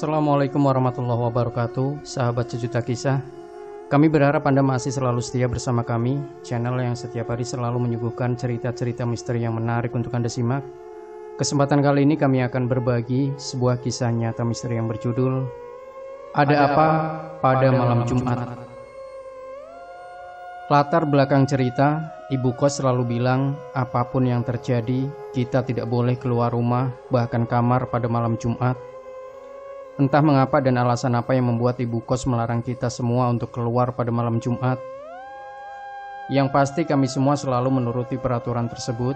Assalamualaikum warahmatullahi wabarakatuh, sahabat sejuta kisah. Kami berharap Anda masih selalu setia bersama kami, channel yang setiap hari selalu menyuguhkan cerita-cerita misteri yang menarik untuk Anda simak. Kesempatan kali ini kami akan berbagi sebuah kisah nyata misteri yang berjudul Ada Apa Pada Malam Jumat. Latar belakang cerita, ibu kos selalu bilang apapun yang terjadi, kita tidak boleh keluar rumah, bahkan kamar pada malam Jumat. Entah mengapa dan alasan apa yang membuat ibu kos melarang kita semua untuk keluar pada malam Jumat. Yang pasti kami semua selalu menuruti peraturan tersebut.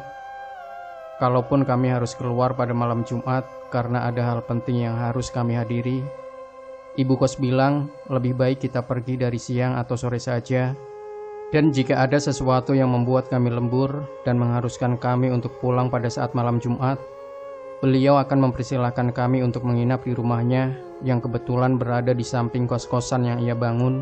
Kalaupun kami harus keluar pada malam Jumat karena ada hal penting yang harus kami hadiri, ibu kos bilang lebih baik kita pergi dari siang atau sore saja. Dan jika ada sesuatu yang membuat kami lembur dan mengharuskan kami untuk pulang pada saat malam Jumat, beliau akan mempersilahkan kami untuk menginap di rumahnya yang kebetulan berada di samping kos-kosan yang ia bangun.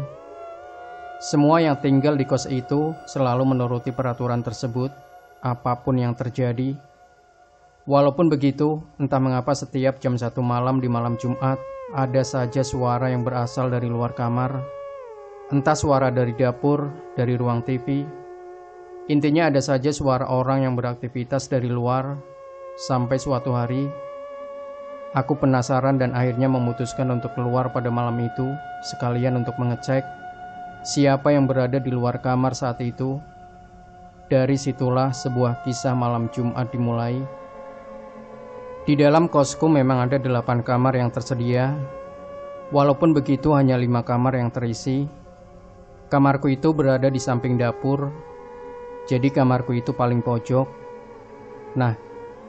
Semua yang tinggal di kos itu selalu menuruti peraturan tersebut, apapun yang terjadi. Walaupun begitu, entah mengapa setiap jam 1 malam di malam Jumat, ada saja suara yang berasal dari luar kamar. Entah suara dari dapur, dari ruang TV. Intinya ada saja suara orang yang beraktivitas dari luar. Sampai suatu hari, aku penasaran dan akhirnya memutuskan untuk keluar pada malam itu, sekalian untuk mengecek siapa yang berada di luar kamar saat itu. Dari situlah sebuah kisah malam Jumat dimulai. Di dalam kosku memang ada 8 kamar yang tersedia. Walaupun begitu hanya 5 kamar yang terisi. Kamarku itu berada di samping dapur, jadi kamarku itu paling pojok. Nah,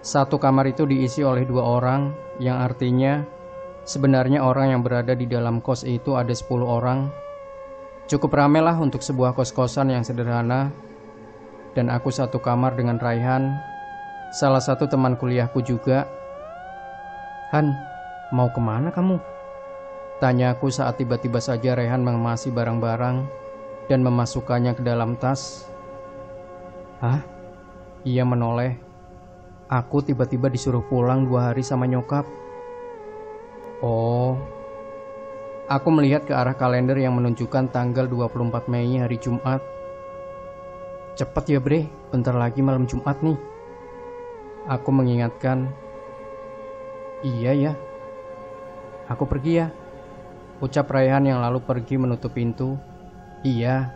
satu kamar itu diisi oleh 2 orang, yang artinya sebenarnya orang yang berada di dalam kos itu ada 10 orang. Cukup ramai lah untuk sebuah kos-kosan yang sederhana. Dan aku satu kamar dengan Raihan, salah satu teman kuliahku juga. "Han, mau kemana kamu?" tanya aku saat tiba-tiba saja Raihan mengemasi barang-barang dan memasukkannya ke dalam tas. "Hah?" Ia menoleh. "Aku tiba-tiba disuruh pulang 2 hari sama nyokap." "Oh." Aku melihat ke arah kalender yang menunjukkan tanggal 24 Mei hari Jumat. "Cepet ya bre, bentar lagi malam Jumat nih." Aku mengingatkan. "Iya ya, aku pergi ya," ucap Raihan yang lalu pergi menutup pintu. Iya.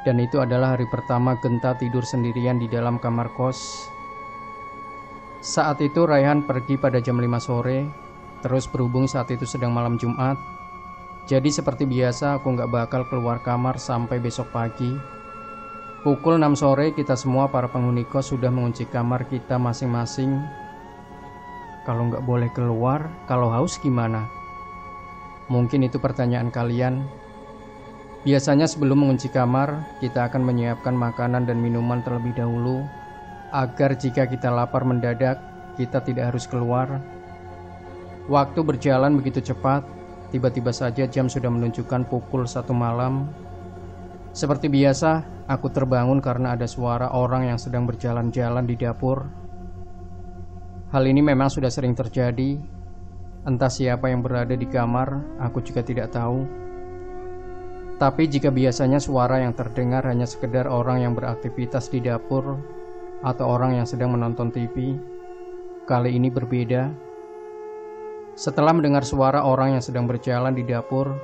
Dan itu adalah hari pertama Genta tidur sendirian di dalam kamar kos. Saat itu Raihan pergi pada jam 5 sore. Terus berhubung saat itu sedang malam Jumat, jadi seperti biasa aku gak bakal keluar kamar sampai besok pagi. Pukul 6 sore kita semua para penghuni kos sudah mengunci kamar kita masing-masing. Kalau gak boleh keluar, kalau haus gimana? Mungkin itu pertanyaan kalian. Biasanya sebelum mengunci kamar, kita akan menyiapkan makanan dan minuman terlebih dahulu, agar jika kita lapar mendadak, kita tidak harus keluar. Waktu berjalan begitu cepat, tiba-tiba saja jam sudah menunjukkan pukul 1 malam. Seperti biasa, aku terbangun karena ada suara orang yang sedang berjalan-jalan di dapur. Hal ini memang sudah sering terjadi. Entah siapa yang berada di kamar, aku juga tidak tahu. Tapi jika biasanya suara yang terdengar hanya sekedar orang yang beraktivitas di dapur atau orang yang sedang menonton TV, kali ini berbeda. Setelah mendengar suara orang yang sedang berjalan di dapur,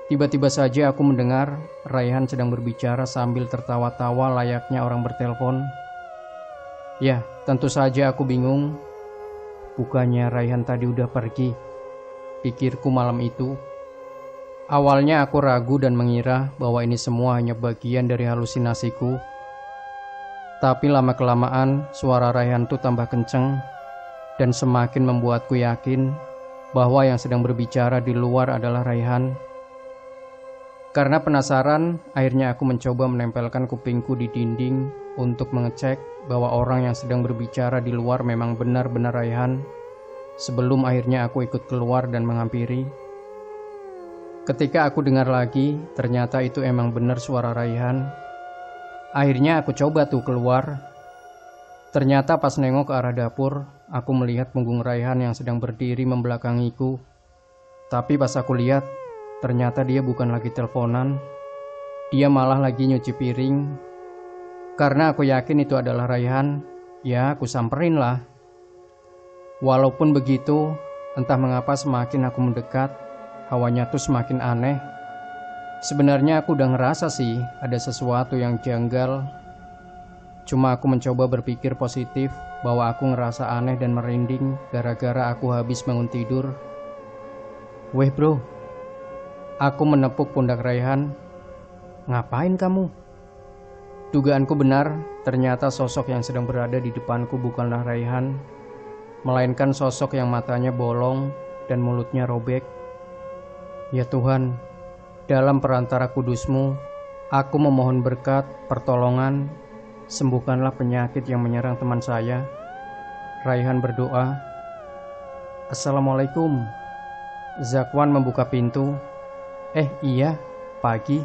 tiba-tiba saja aku mendengar Raihan sedang berbicara sambil tertawa-tawa layaknya orang bertelepon. Ya, tentu saja aku bingung. Bukannya Raihan tadi udah pergi, pikirku malam itu. Awalnya aku ragu dan mengira bahwa ini semua hanya bagian dari halusinasiku. Tapi lama-kelamaan suara Raihan itu tambah kenceng dan semakin membuatku yakin bahwa yang sedang berbicara di luar adalah Raihan. Karena penasaran, akhirnya aku mencoba menempelkan kupingku di dinding untuk mengecek bahwa orang yang sedang berbicara di luar memang benar-benar Raihan. Sebelum akhirnya aku ikut keluar dan menghampiri. Ketika aku dengar lagi, ternyata itu emang benar suara Raihan. Akhirnya aku coba tuh keluar. Ternyata pas nengok ke arah dapur, aku melihat punggung Raihan yang sedang berdiri membelakangiku Tapi pas aku lihat, ternyata dia bukan lagi teleponan. Dia malah lagi nyuci piring. Karena aku yakin itu adalah Raihan, ya aku samperin lah. Walaupun begitu, entah mengapa semakin aku mendekat, hawanya tuh semakin aneh. Sebenarnya aku udah ngerasa sih ada sesuatu yang janggal. Cuma aku mencoba berpikir positif bahwa aku ngerasa aneh dan merinding gara-gara aku habis bangun tidur. Weh bro, aku menepuk pundak Raihan. Ngapain kamu? Dugaanku benar, ternyata sosok yang sedang berada di depanku bukanlah Raihan, melainkan sosok yang matanya bolong dan mulutnya robek. Ya Tuhan, dalam perantara kudus-Mu, aku memohon berkat, pertolongan, sembuhkanlah penyakit yang menyerang teman saya. Raihan berdoa. Assalamualaikum. Zakwan membuka pintu. Iya, pagi.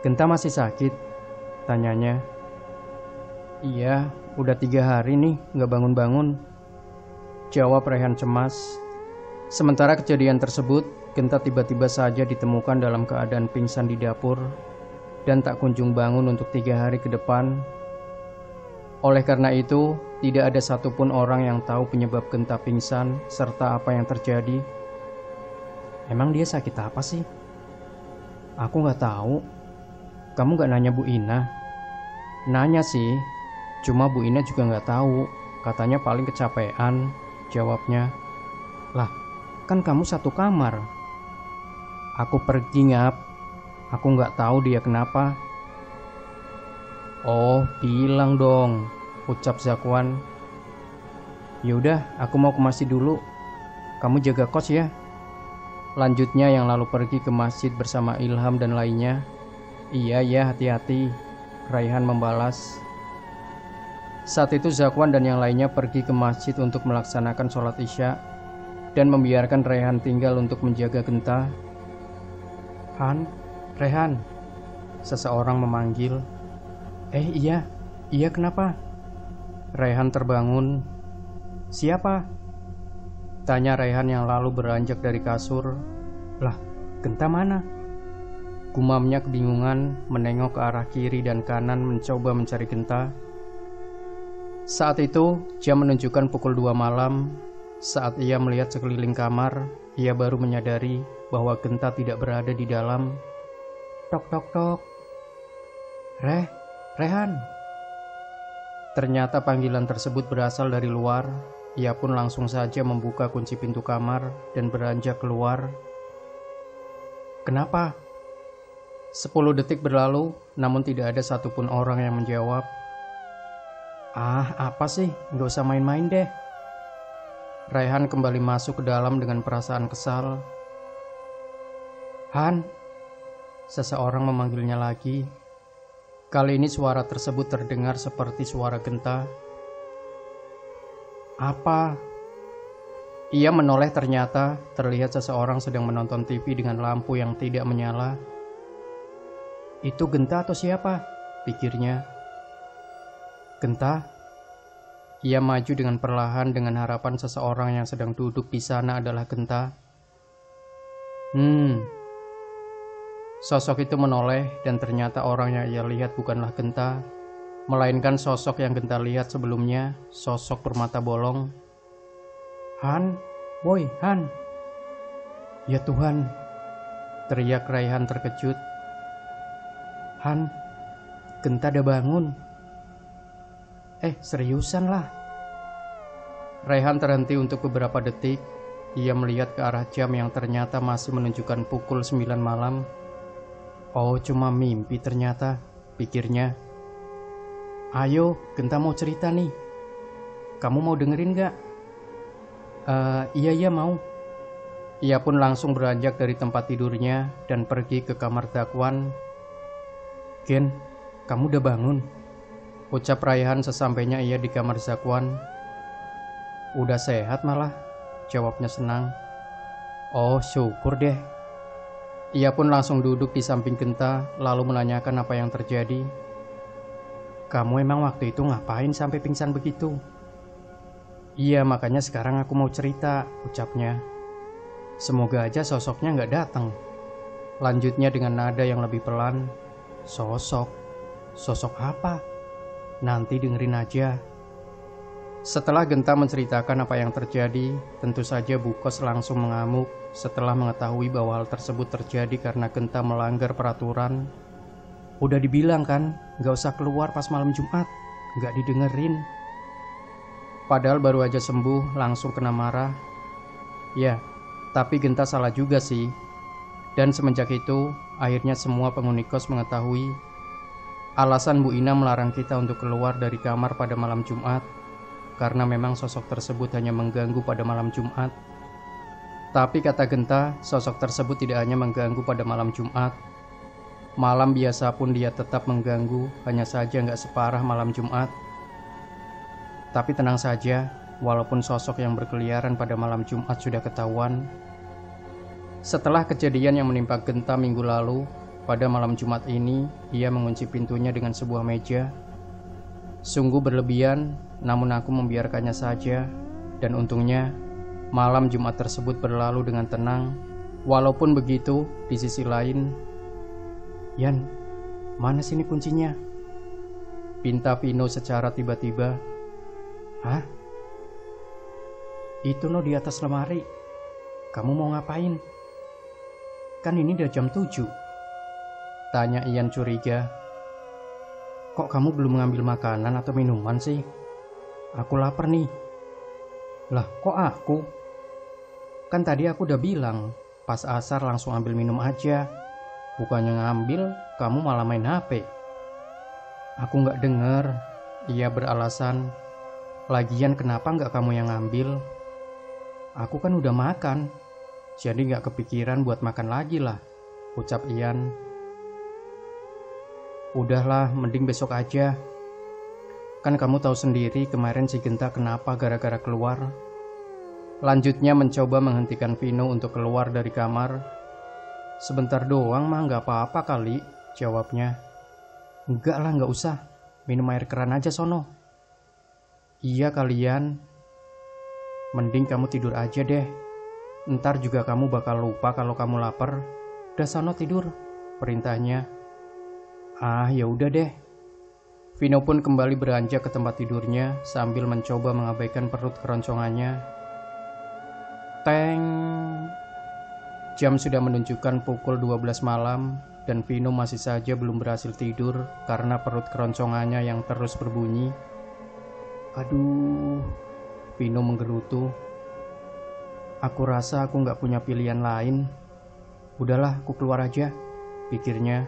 Genta masih sakit? Tanyanya. Iya, udah 3 hari nih gak bangun-bangun, jawab Raihan cemas. Sementara kejadian tersebut, Genta tiba-tiba saja ditemukan dalam keadaan pingsan di dapur dan tak kunjung bangun untuk 3 hari ke depan. Oleh karena itu, tidak ada satupun orang yang tahu penyebab Genta pingsan serta apa yang terjadi. Emang dia sakit apa sih? Aku gak tahu. Kamu gak nanya Bu Ina? Nanya sih, cuma Bu Ina juga gak tahu. Katanya paling kecapean, jawabnya. Lah, kan kamu satu kamar. Aku pergi ngap. Aku gak tahu dia kenapa. Oh, bilang dong, ucap Zakwan. Yaudah, aku mau ke masjid dulu. Kamu jaga kos ya. Lanjutnya yang lalu pergi ke masjid bersama Ilham dan lainnya. Iya ya, hati-hati, Raihan membalas. Saat itu Zakwan dan yang lainnya pergi ke masjid untuk melaksanakan sholat isya dan membiarkan Raihan tinggal untuk menjaga Genta. Han, Raihan, seseorang memanggil. Iya kenapa? Raihan terbangun. Siapa? Tanya Raihan yang lalu beranjak dari kasur. Lah, Genta mana? Gumamnya kebingungan, menengok ke arah kiri dan kanan mencoba mencari Genta. Saat itu, jam menunjukkan pukul 2 malam. Saat ia melihat sekeliling kamar, ia baru menyadari bahwa Genta tidak berada di dalam. Tok tok tok. Raihan. Ternyata panggilan tersebut berasal dari luar. Ia pun langsung saja membuka kunci pintu kamar dan beranjak keluar. Kenapa? 10 detik berlalu, namun tidak ada satupun orang yang menjawab. Apa sih? Gak usah main-main deh. Raihan kembali masuk ke dalam dengan perasaan kesal. Han, seseorang memanggilnya lagi. Kali ini suara tersebut terdengar seperti suara Genta. Apa? Ia menoleh, ternyata terlihat seseorang sedang menonton TV dengan lampu yang tidak menyala. Itu Genta atau siapa? Pikirnya. Genta? Ia maju dengan perlahan dengan harapan seseorang yang sedang duduk di sana adalah Genta. Sosok itu menoleh dan ternyata orang yang ia lihat bukanlah Genta, melainkan sosok yang Genta lihat sebelumnya, sosok bermata bolong. Han, woi Han. Ya Tuhan, teriak Raihan terkejut. Han, Genta udah bangun. Seriusan lah. Raihan terhenti untuk beberapa detik. Ia melihat ke arah jam yang ternyata masih menunjukkan pukul 9 malam. Oh, cuma mimpi ternyata, pikirnya. Ayo, Genta mau cerita nih. Kamu mau dengerin gak? Iya mau. Ia pun langsung beranjak dari tempat tidurnya dan pergi ke kamar Zakwan. Gen, kamu udah bangun? Ucap Raihan sesampainya ia di kamar Zakwan. Udah sehat malah, jawabnya senang. Oh, syukur deh. Ia pun langsung duduk di samping Genta lalu menanyakan apa yang terjadi. Kamu emang waktu itu ngapain sampai pingsan begitu? Iya, makanya sekarang aku mau cerita, ucapnya. Semoga aja sosoknya nggak datang. Lanjutnya dengan nada yang lebih pelan. Sosok? Sosok apa? Nanti dengerin aja. Setelah Genta menceritakan apa yang terjadi, tentu saja Bukos langsung mengamuk setelah mengetahui bahwa hal tersebut terjadi karena Genta melanggar peraturan. Udah dibilang kan, gak usah keluar pas malam Jumat, gak didengerin. Padahal baru aja sembuh langsung kena marah. Ya, tapi Genta salah juga sih. Dan semenjak itu, akhirnya semua penghuni kos mengetahui alasan Bu Ina melarang kita untuk keluar dari kamar pada malam Jumat karena memang sosok tersebut hanya mengganggu pada malam Jumat. Tapi kata Genta, sosok tersebut tidak hanya mengganggu pada malam Jumat. Malam biasa pun dia tetap mengganggu, hanya saja nggak separah malam Jumat. Tapi tenang saja, walaupun sosok yang berkeliaran pada malam Jumat sudah ketahuan. Setelah kejadian yang menimpa Genta minggu lalu, pada malam Jumat ini, ia mengunci pintunya dengan sebuah meja. Sungguh berlebihan, namun aku membiarkannya saja, dan untungnya malam Jumat tersebut berlalu dengan tenang. Walaupun begitu, di sisi lain, Yan, mana sini kuncinya? Pinta Vino secara tiba-tiba. Hah? Itu no di atas lemari. Kamu mau ngapain? Kan ini udah jam 7. Tanya Ian curiga. Kok kamu belum ngambil makanan atau minuman sih? Aku lapar nih. Lah, kok aku? Kan tadi aku udah bilang, pas asar langsung ambil minum aja. Bukannya ngambil, kamu malah main HP. Aku gak denger. Ia beralasan. Lagian kenapa gak kamu yang ngambil? Aku kan udah makan. Jadi gak kepikiran buat makan lagi lah, ucap Ian. Udahlah, mending besok aja. Kan kamu tahu sendiri kemarin si Genta kenapa gara-gara keluar. Lanjutnya mencoba menghentikan Vino untuk keluar dari kamar. Sebentar doang mah gak apa-apa kali, jawabnya. Enggak lah, gak usah. Minum air keran aja sono. Iya kalian. Mending kamu tidur aja deh. Ntar juga kamu bakal lupa kalau kamu lapar. Udah sono tidur, perintahnya. Ah, ya udah deh. Vino pun kembali beranjak ke tempat tidurnya sambil mencoba mengabaikan perut keroncongannya. Teng. Jam sudah menunjukkan pukul 12 malam dan Vino masih saja belum berhasil tidur karena perut keroncongannya yang terus berbunyi. Aduh, Vino menggerutu. Aku rasa aku gak punya pilihan lain. Udahlah, aku keluar aja, pikirnya.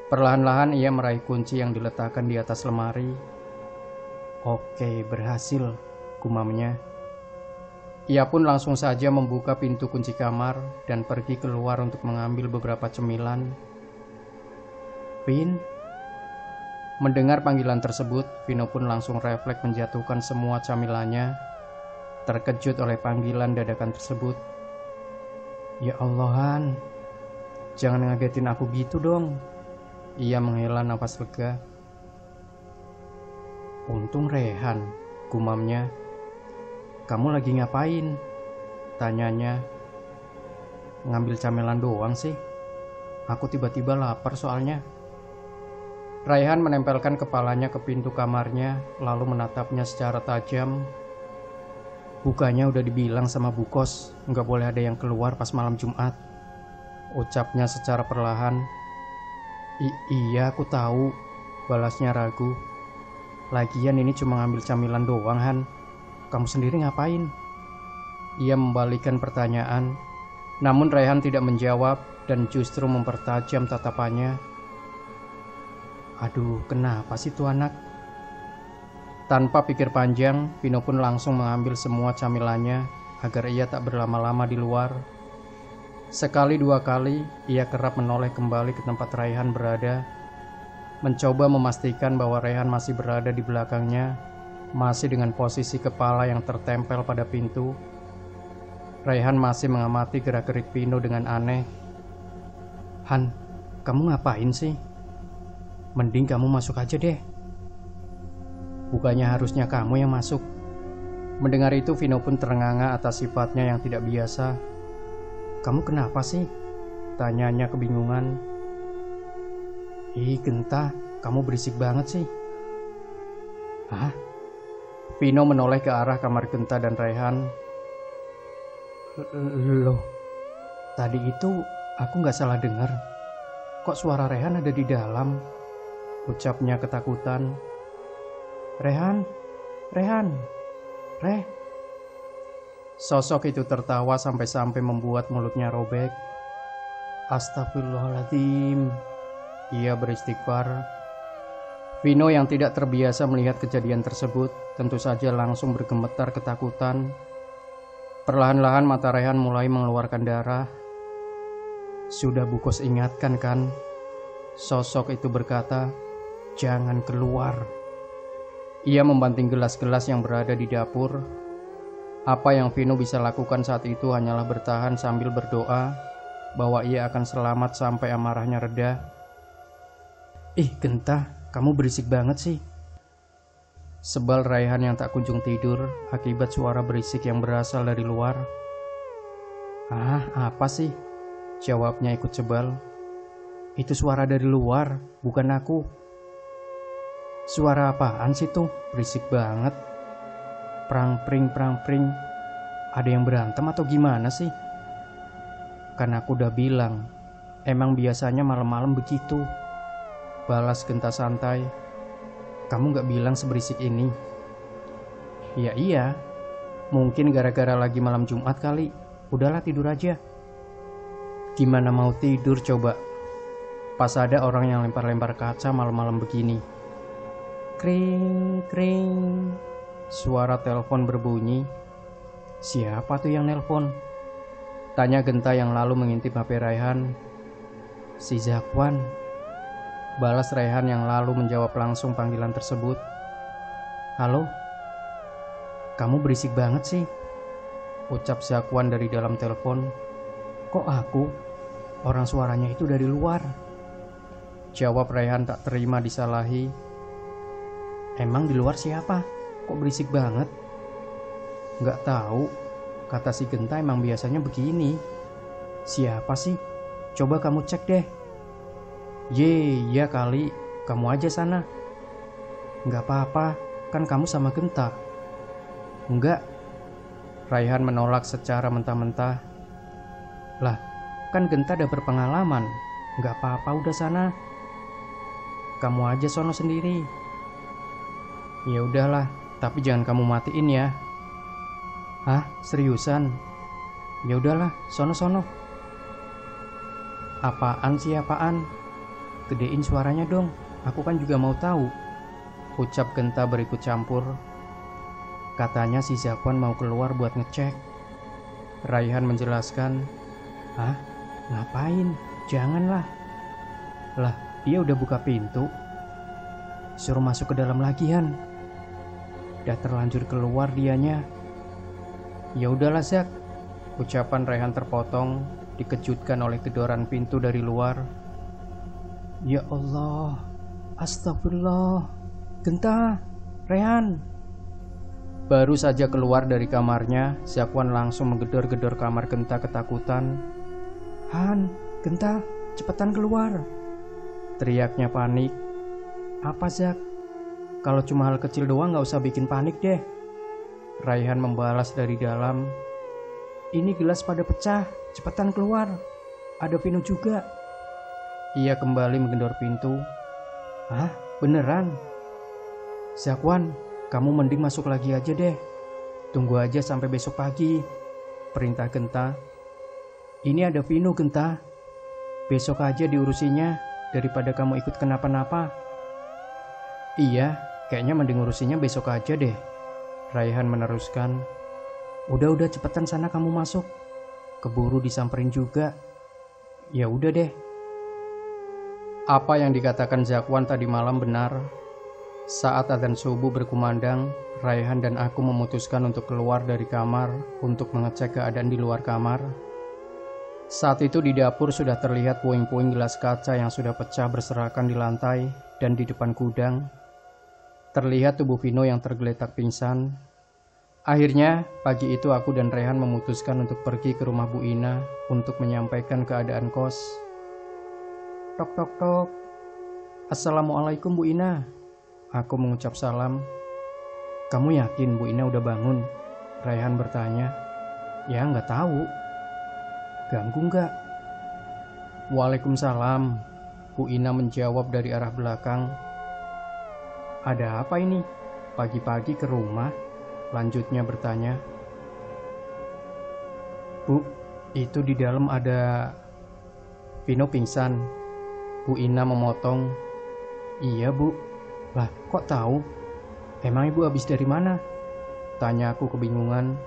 Perlahan-lahan ia meraih kunci yang diletakkan di atas lemari. Oke, berhasil, gumamnya. Ia pun langsung saja membuka pintu kunci kamar dan pergi keluar untuk mengambil beberapa cemilan. Vin? Mendengar panggilan tersebut, Vino pun langsung refleks menjatuhkan semua camilannya. Terkejut oleh panggilan dadakan tersebut. Ya Allahan, jangan ngagetin aku gitu dong. Ia menghela nafas lega. Untung Rehan, gumamnya. Kamu lagi ngapain? Tanyanya. Ngambil camilan doang sih. Aku tiba-tiba lapar soalnya. Raihan menempelkan kepalanya ke pintu kamarnya, lalu menatapnya secara tajam. Bukannya udah dibilang sama Bukos, nggak boleh ada yang keluar pas malam Jumat. Ucapnya secara perlahan. Iya, aku tahu, balasnya ragu. Lagian ini cuma ngambil camilan doang, Han. Kamu sendiri ngapain? Ia membalikkan pertanyaan. Namun Raihan tidak menjawab dan justru mempertajam tatapannya. Aduh, kenapa sih tuh anak? Tanpa pikir panjang, Vino pun langsung mengambil semua camilannya agar ia tak berlama-lama di luar. Sekali dua kali, ia kerap menoleh kembali ke tempat Raihan berada, mencoba memastikan bahwa Raihan masih berada di belakangnya, masih dengan posisi kepala yang tertempel pada pintu. Raihan masih mengamati gerak-gerik Vino dengan aneh. Han, kamu ngapain sih? Mending kamu masuk aja deh. Bukannya harusnya kamu yang masuk. Mendengar itu, Vino pun terengah-engah atas sifatnya yang tidak biasa. "Kamu kenapa sih?" tanyanya kebingungan. "Ih, Genta, kamu berisik banget sih." "Hah?" Vino menoleh ke arah kamar Genta dan Raihan. "Loh, tadi itu aku nggak salah dengar. Kok suara Raihan ada di dalam?" ucapnya ketakutan. "Rehan, Rehan, Reh." Sosok itu tertawa sampai-sampai membuat mulutnya robek. "Astagfirullahaladzim," ia beristighfar. Vino yang tidak terbiasa melihat kejadian tersebut tentu saja langsung bergemetar ketakutan. Perlahan-lahan mata Rehan mulai mengeluarkan darah. "Sudah Bukos ingatkan kan?" Sosok itu berkata, "Jangan keluar." Ia membanting gelas-gelas yang berada di dapur. Apa yang Vino bisa lakukan saat itu hanyalah bertahan sambil berdoa bahwa ia akan selamat sampai amarahnya reda. "Ih, Genta, kamu berisik banget sih." Sebal Raihan yang tak kunjung tidur akibat suara berisik yang berasal dari luar. "Ah, apa sih?" jawabnya ikut sebal. "Itu suara dari luar, bukan aku." "Suara apaan sih tuh? Berisik banget. Prang-pring, prang-pring. Ada yang berantem atau gimana sih?" "Kan aku udah bilang, emang biasanya malam-malam begitu," balas Genta santai. "Kamu gak bilang seberisik ini." "Ya iya, mungkin gara-gara lagi malam Jumat kali. Udahlah, tidur aja." "Gimana mau tidur coba? Pas ada orang yang lempar-lempar kaca malam-malam begini." Kring, kring. Suara telepon berbunyi. "Siapa tuh yang nelpon?" tanya Genta yang lalu mengintip HP Raihan. "Si Zakwan," balas Raihan yang lalu menjawab langsung panggilan tersebut. "Halo? Kamu berisik banget sih," ucap Zakwan dari dalam telepon. "Kok aku? Orang suaranya itu dari luar," jawab Raihan tak terima disalahi. "Emang di luar siapa? Kok berisik banget?" "Nggak tahu, kata si Genta emang biasanya begini." "Siapa sih? Coba kamu cek deh." Iya kali, kamu aja sana." "Nggak apa-apa, kan kamu sama Genta." "Enggak." Raihan menolak secara mentah-mentah. "Lah, kan Genta udah berpengalaman. Nggak apa-apa, udah sana. Kamu aja sono sendiri." "Ya udahlah, tapi jangan kamu matiin ya." "Hah, seriusan?" "Ya udahlah, sono-sono." "Apaan sih apaan? Gedein suaranya dong, aku kan juga mau tahu," ucap Genta berikut campur. "Katanya si Zakwan mau keluar buat ngecek." Raihan menjelaskan. "Hah? Ngapain? Janganlah." "Lah, dia udah buka pintu. Suruh masuk ke dalam lagi, Han. Udah terlanjur keluar dianya." "Ya udahlah, Zak." Ucapan Raihan terpotong, dikejutkan oleh gedoran pintu dari luar. "Ya Allah, astagfirullah. Genta, Raihan." Baru saja keluar dari kamarnya, Zakwan langsung menggedor-gedor kamar Genta ketakutan. "Han, Genta, cepetan keluar," teriaknya panik. "Apa, Zak? Kalau cuma hal kecil doang gak usah bikin panik deh," Raihan membalas dari dalam. "Ini gelas pada pecah, cepetan keluar. Ada Vino juga." Ia kembali menggedor pintu. "Hah? Beneran?" "Zakwan, kamu mending masuk lagi aja deh. Tunggu aja sampai besok pagi," perintah Genta. "Ini ada Vino, Genta. Besok aja diurusinya daripada kamu ikut kenapa-napa." "Iya, kayaknya mending urusinya besok aja deh," Raihan meneruskan. Udah cepetan sana kamu masuk. Keburu disamperin juga." "Ya udah deh." Apa yang dikatakan Zakwan tadi malam benar. Saat adzan subuh berkumandang, Raihan dan aku memutuskan untuk keluar dari kamar untuk mengecek keadaan di luar kamar. Saat itu di dapur sudah terlihat puing-puing gelas kaca yang sudah pecah berserakan di lantai dan di depan gudang. Terlihat tubuh Vino yang tergeletak pingsan. Akhirnya, pagi itu aku dan Rehan memutuskan untuk pergi ke rumah Bu Ina untuk menyampaikan keadaan kos. Tok tok tok. Assalamualaikum Bu Ina. Aku mengucap salam. Kamu yakin Bu Ina udah bangun? Rehan bertanya. Ya nggak tahu. Ganggu nggak? Waalaikumsalam. Bu Ina menjawab dari arah belakang. Ada apa ini? Pagi-pagi ke rumah? Lanjutnya bertanya. Bu, itu di dalam ada Vino pingsan. Bu Ina memotong. Iya Bu. Lah kok tahu? Emang ibu habis dari mana? Tanya aku kebingungan.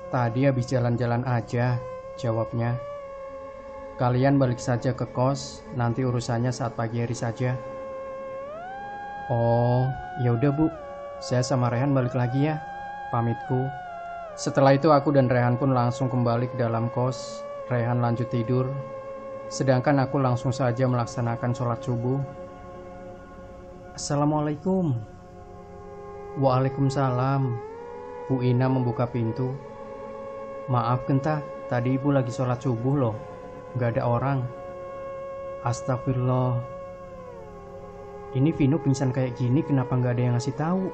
Tadi habis jalan-jalan aja, jawabnya. Kalian balik saja ke kos, nanti urusannya saat pagi hari saja. Oh, ya udah Bu. Saya sama Rehan balik lagi ya. Pamitku. Setelah itu aku dan Rehan pun langsung kembali ke dalam kos. Rehan lanjut tidur. Sedangkan aku langsung saja melaksanakan sholat subuh. Assalamualaikum. Waalaikumsalam. Bu Ina membuka pintu. Maaf Genta, tadi ibu lagi sholat subuh loh. Gak ada orang. Astagfirullah. Ini Vino pingsan kayak gini kenapa gak ada yang ngasih tahu?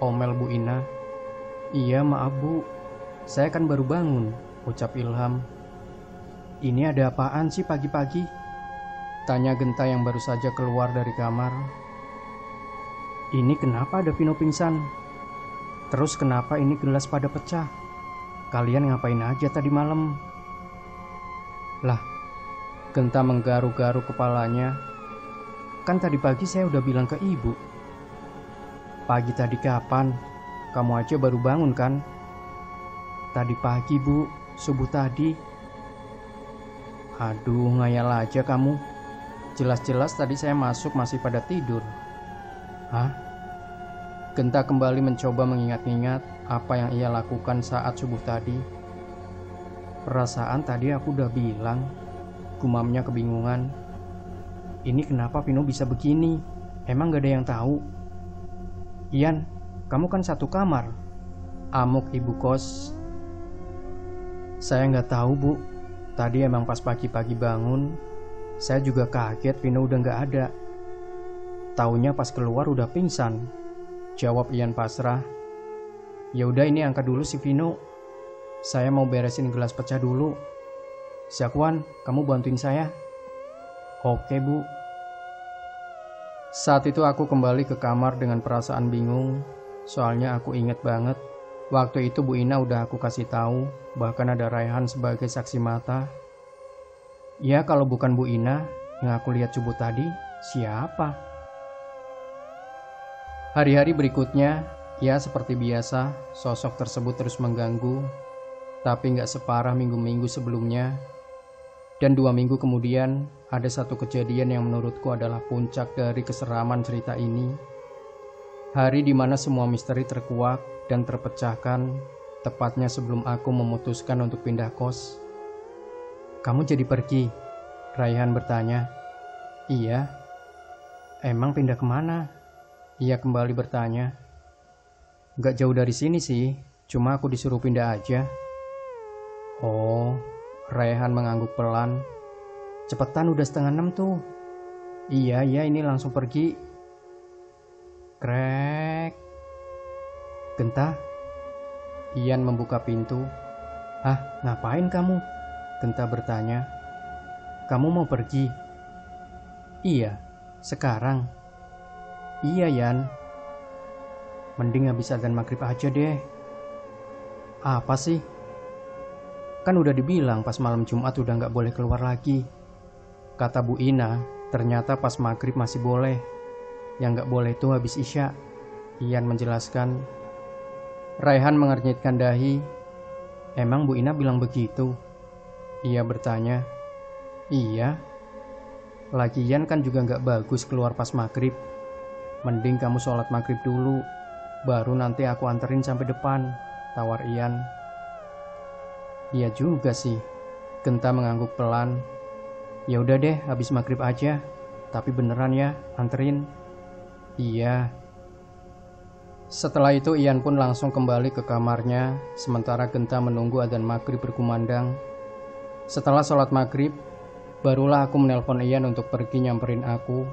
Omel Bu Ina. Iya maaf Bu, saya kan baru bangun, ucap Ilham. Ini ada apaan sih pagi-pagi? Tanya Genta yang baru saja keluar dari kamar. Ini kenapa ada Vino pingsan? Terus kenapa ini gelas pada pecah? Kalian ngapain aja tadi malam? Lah, Genta menggaru-garu kepalanya. Kan tadi pagi saya udah bilang ke ibu. Pagi tadi kapan? Kamu aja baru bangun kan? Tadi pagi Bu, subuh tadi. Aduh, ngayal aja kamu. Jelas-jelas tadi saya masuk masih pada tidur. Hah? Genta kembali mencoba mengingat-ingat apa yang ia lakukan saat subuh tadi. Perasaan tadi aku udah bilang, gumamnya kebingungan. Ini kenapa Vino bisa begini? Emang gak ada yang tahu? Ian, kamu kan satu kamar. Amuk ibu kos. Saya nggak tahu Bu. Tadi emang pas pagi-pagi bangun, saya juga kaget Vino udah nggak ada. Taunya pas keluar udah pingsan. Jawab Ian pasrah. Ya udah ini angkat dulu si Vino. Saya mau beresin gelas pecah dulu. Syakwan, kamu bantuin saya. Oke Bu. Saat itu aku kembali ke kamar dengan perasaan bingung. Soalnya aku inget banget, waktu itu Bu Ina udah aku kasih tahu, bahkan ada Raihan sebagai saksi mata. Ya kalau bukan Bu Ina yang aku lihat subuh tadi, siapa? Hari-hari berikutnya, ya seperti biasa, sosok tersebut terus mengganggu, tapi gak separah minggu-minggu sebelumnya. Dan 2 minggu kemudian, ada satu kejadian yang menurutku adalah puncak dari keseraman cerita ini. Hari di mana semua misteri terkuak dan terpecahkan, tepatnya sebelum aku memutuskan untuk pindah kos. Kamu jadi pergi? Raihan bertanya. Iya. Emang pindah kemana? Ia kembali bertanya. Gak jauh dari sini sih, cuma aku disuruh pindah aja. Oh, Raihan mengangguk pelan. Cepetan udah 5:30 tuh. Iya ini langsung pergi. Krek. Genta. Ian membuka pintu. Ah, ngapain kamu? Genta bertanya. Kamu mau pergi? Iya, sekarang. Iya Yan. Mending habis adzan maghrib aja deh. Apa sih? Kan udah dibilang pas malam Jumat udah gak boleh keluar lagi. Kata Bu Ina, ternyata pas maghrib masih boleh. Yang gak boleh itu habis isya. Ian menjelaskan. Raihan mengernyitkan dahi. Emang Bu Ina bilang begitu? Ia bertanya. Iya. Lagian kan juga gak bagus keluar pas maghrib. Mending kamu sholat maghrib dulu, baru nanti aku anterin sampai depan, tawar Ian. Iya juga sih. Genta mengangguk pelan. Ya udah deh, habis maghrib aja. Tapi beneran ya, anterin. Iya. Setelah itu Ian pun langsung kembali ke kamarnya, sementara Genta menunggu adzan maghrib berkumandang. Setelah sholat maghrib, barulah aku menelpon Ian untuk pergi nyamperin aku,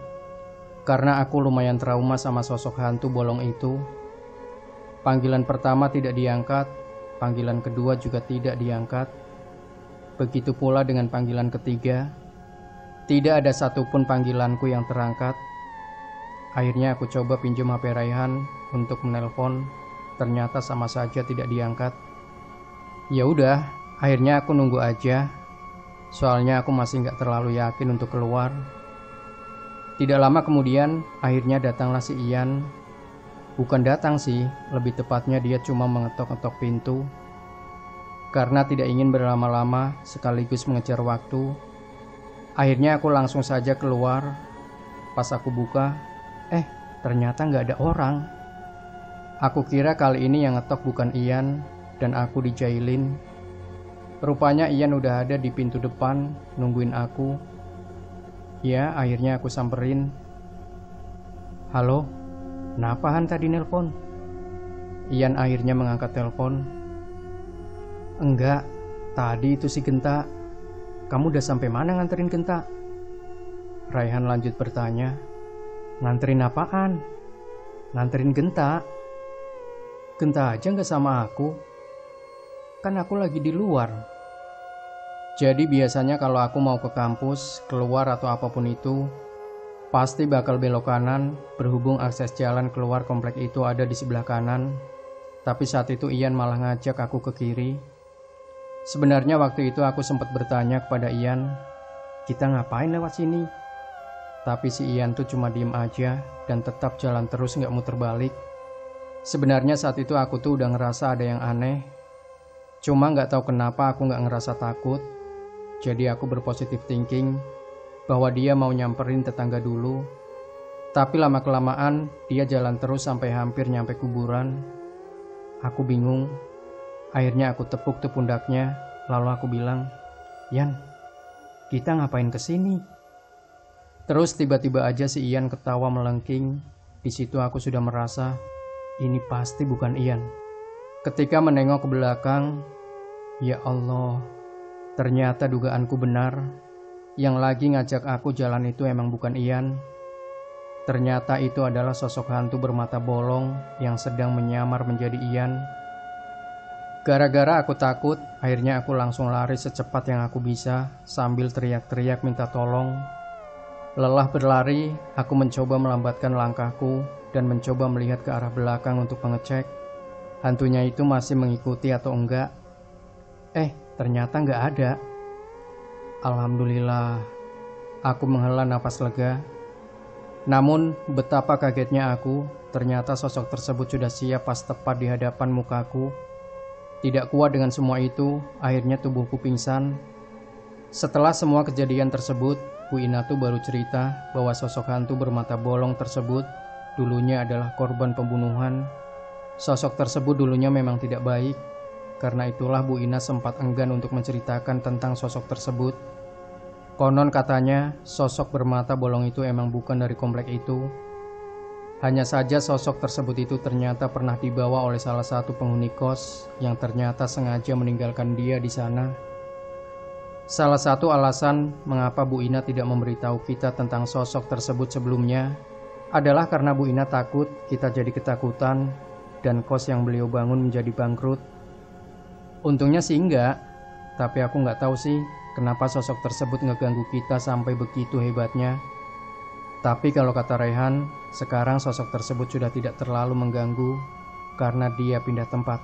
karena aku lumayan trauma sama sosok hantu bolong itu. Panggilan pertama tidak diangkat, panggilan kedua juga tidak diangkat. Begitu pula dengan panggilan ketiga, tidak ada satupun panggilanku yang terangkat. Akhirnya aku coba pinjam HP Raihan untuk menelpon, ternyata sama saja tidak diangkat. Ya udah, akhirnya aku nunggu aja. Soalnya aku masih nggak terlalu yakin untuk keluar. Tidak lama kemudian, akhirnya datanglah si Ian. Bukan datang sih, lebih tepatnya dia cuma mengetok-ngetok pintu. Karena tidak ingin berlama-lama sekaligus mengejar waktu, akhirnya aku langsung saja keluar. Pas aku buka, ternyata nggak ada orang. Aku kira kali ini yang ngetok bukan Ian dan aku dijailin. Rupanya Ian udah ada di pintu depan nungguin aku. Ya, akhirnya aku samperin. Halo, kenapahan tadi nelpon? Ian akhirnya mengangkat telepon. Enggak, tadi itu si Genta. Kamu udah sampai mana nganterin Genta? Raihan lanjut bertanya. Nganterin apaan? Nganterin Genta. Genta aja gak sama aku. Kan aku lagi di luar. Jadi biasanya kalau aku mau ke kampus, keluar atau apapun itu, pasti bakal belok kanan, berhubung akses jalan keluar komplek itu ada di sebelah kanan. Tapi saat itu Ian malah ngajak aku ke kiri. Sebenarnya waktu itu aku sempat bertanya kepada Ian, kita ngapain lewat sini? Tapi si Ian tuh cuma diem aja dan tetap jalan terus gak muter balik. Sebenarnya saat itu aku tuh udah ngerasa ada yang aneh. Cuma gak tahu kenapa aku gak ngerasa takut. Jadi aku berpositif thinking bahwa dia mau nyamperin tetangga dulu. Tapi lama-kelamaan dia jalan terus sampai hampir nyampe kuburan. Aku bingung. Akhirnya aku tepuk tuh pundaknya. Lalu aku bilang, Ian, kita ngapain kesini? Terus tiba-tiba aja si Ian ketawa melengking. Di situ aku sudah merasa ini pasti bukan Ian. Ketika menengok ke belakang, ya Allah, ternyata dugaanku benar. Yang lagi ngajak aku jalan itu emang bukan Ian. Ternyata itu adalah sosok hantu bermata bolong yang sedang menyamar menjadi Ian. Gara-gara aku takut, akhirnya aku langsung lari secepat yang aku bisa sambil teriak-teriak minta tolong. Lelah berlari, aku mencoba melambatkan langkahku dan mencoba melihat ke arah belakang untuk mengecek hantunya itu masih mengikuti atau enggak. Ternyata enggak ada. Alhamdulillah, aku menghela nafas lega. Namun betapa kagetnya aku, ternyata sosok tersebut sudah siap pas tepat di hadapan mukaku. Tidak kuat dengan semua itu, akhirnya tubuhku pingsan. Setelah semua kejadian tersebut, Bu Inatu baru cerita bahwa sosok hantu bermata bolong tersebut dulunya adalah korban pembunuhan. Sosok tersebut dulunya memang tidak baik. Karena itulah Bu Ina sempat enggan untuk menceritakan tentang sosok tersebut. Konon katanya sosok bermata bolong itu emang bukan dari komplek itu. Hanya saja sosok tersebut itu ternyata pernah dibawa oleh salah satu penghuni kos yang ternyata sengaja meninggalkan dia di sana. Salah satu alasan mengapa Bu Ina tidak memberitahu kita tentang sosok tersebut sebelumnya adalah karena Bu Ina takut kita jadi ketakutan dan kos yang beliau bangun menjadi bangkrut. Untungnya sih enggak, tapi aku nggak tahu sih kenapa sosok tersebut ngeganggu kita sampai begitu hebatnya. Tapi kalau kata Raihan, sekarang sosok tersebut sudah tidak terlalu mengganggu karena dia pindah tempat.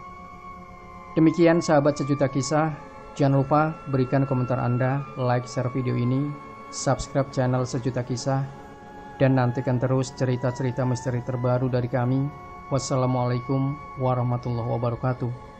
Demikian sahabat sejuta kisah, jangan lupa berikan komentar Anda, like, share video ini, subscribe channel sejuta kisah, dan nantikan terus cerita-cerita misteri terbaru dari kami. Wassalamualaikum warahmatullahi wabarakatuh.